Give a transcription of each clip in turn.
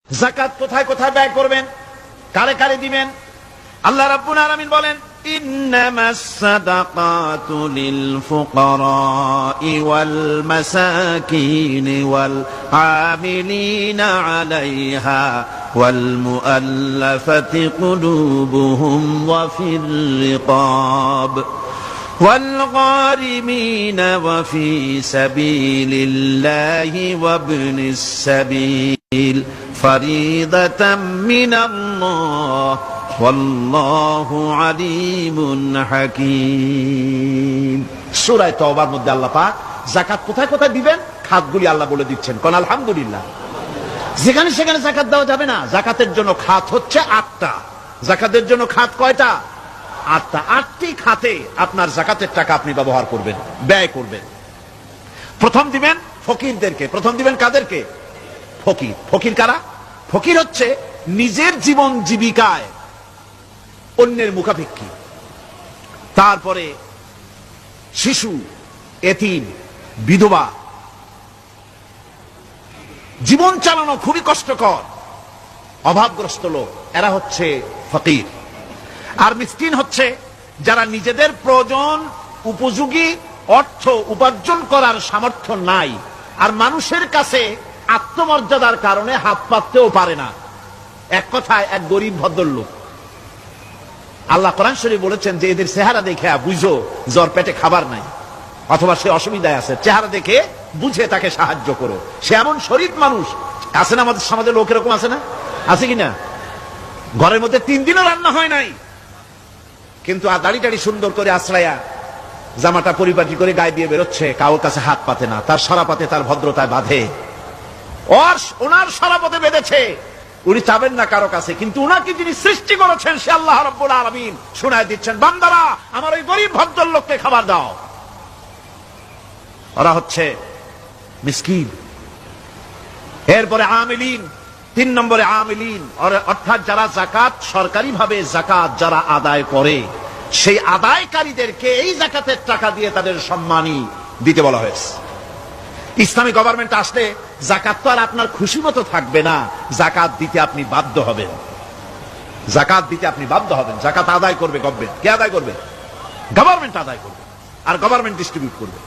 যাকাত কোথায় কোথায় ব্যয় করবেন, কারে কারে দিবেন? আল্লাহ রাব্বুল আলামিন বলেন, ইন্নামাস সাদাকাতু লিল ফুকারাই ওয়াল মাসাকিন ওয়াল আমিলিনা আলাইহা ওয়াল মুআল্লাফাতি কুলুবুহুম ওয়া ফির রিকাব والغارمين وفي سبيل الله وابن السبيل فريضة من الله والله عليم حكيم। সূরা তাওবার মধ্যে আল্লাহ পাক যাকাত কোথায় কোথায় দিবেন খাতগুলি আল্লাহ বলে দিচ্ছেন। কোন আলহামদুলিল্লাহ। যেখানে সেখানে যাকাত দেওয়া যাবে না। যাকাতের জন্য খাত হচ্ছে 8টা। যাকাতের জন্য খাত কয়টা? 8টা। 8টি খাতে আপনার যাকাতের টাকা আপনি ব্যবহার করবেন, ব্যয় করবেন। প্রথম দিবেন ফকিরদেরকে। প্রথম দিবেন কাদেরকে? ফকির। ফকির কারা? ফকির হচ্ছে নিজের জীবন জীবিকায় অন্যের মুখাপেক্ষী। তারপরে শিশু, এতিম, বিধবা, জীবন চালানো খুবই কষ্টকর, অভাবগ্রস্ত লোক, এরা হচ্ছে ফকির। আর মিসকিন হচ্ছে যারা নিজেদের প্রয়োজন উপযোগী অর্থ উপার্জন করার সামর্থ্য নাই, আর মানুষের কাছে আত্মমর্যাদার কারণে হাত পাততেও পারে না। এক কথায় এক গরিব ভদ্রলোক। আল্লাহ কোরআন শরীফ বলেছেন যে এদের চেহারা দেখে বুঝো জ্বর পেটে খাবার নাই, অথবা সে অসুবিধায় আছে, চেহারা দেখে বুঝে তাকে সাহায্য করো। সে এমন শরীফ মানুষ আছে না আমাদের সমাজে? লোক এরকম আছে না? আছে কিনা? ঘরের মধ্যে 3 দিনও রান্না হয় নাই, কিন্তু দাড়ি টাড়ি সুন্দর করে আশ্রায়া জামাটা পরিপাটি করে গায়ে দিয়ে বেরোচ্ছে, কারোর কাছে হাত পাতে না, তার সরাপাতে তার ভদ্রতায় বাঁধে। ওনার সরাপতে বেঁধেছে, উনি চাবেন না কারো কাছে, কিন্তু উনাকে যিনি সৃষ্টি করেছেন সে আল্লাহ রাব্বুল আলামিন শোনায় দিচ্ছেন, বান্দারা আমার ওই গরিব ভদ্রলোককে খাবার দাও। ওরা হচ্ছে মিসকিন। এরপরে আমিলিন, 3 নম্বরে আমিলিন, অর্থাৎ যারা যাকাত সরকারি ভাবে যাকাত যারা আদায় করে, সেই আদায়কারীদেরকে এই যাকাতের টাকা দিয়ে তাদের সম্মানী দিতে বলা হয়েছে। ইসলামী গভর্নমেন্ট আসলে যাকাত তো আর আপনার খুশি মতো থাকবে না, যাকাত দিতে আপনি বাধ্য হবেন। যাকাত দিতে আপনি বাধ্য হবেন। যাকাত আদায় করবে গভর্নমেন্ট। কে আদায় করবে? গভর্নমেন্ট আদায় করবে, আর গভর্নমেন্ট ডিস্ট্রিবিউট করবে।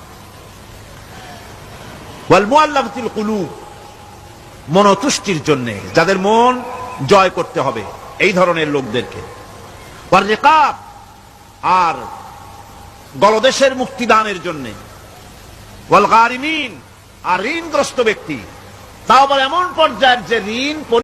ওয়াল মুআল্লাফাতিল কুলুব, মনতুষ্টির জন্য, যাদের মন জয় করতে হবে এই ধরনের লোকদেরকে। ওয়াল রিকাব, আর গলদেশের মুক্তিদানের জন্য। ওয়াল গারিমিন, আর ঋণগ্রস্ত ব্যক্তি, তাও আবার এমন পর্যায়ের যে ঋণ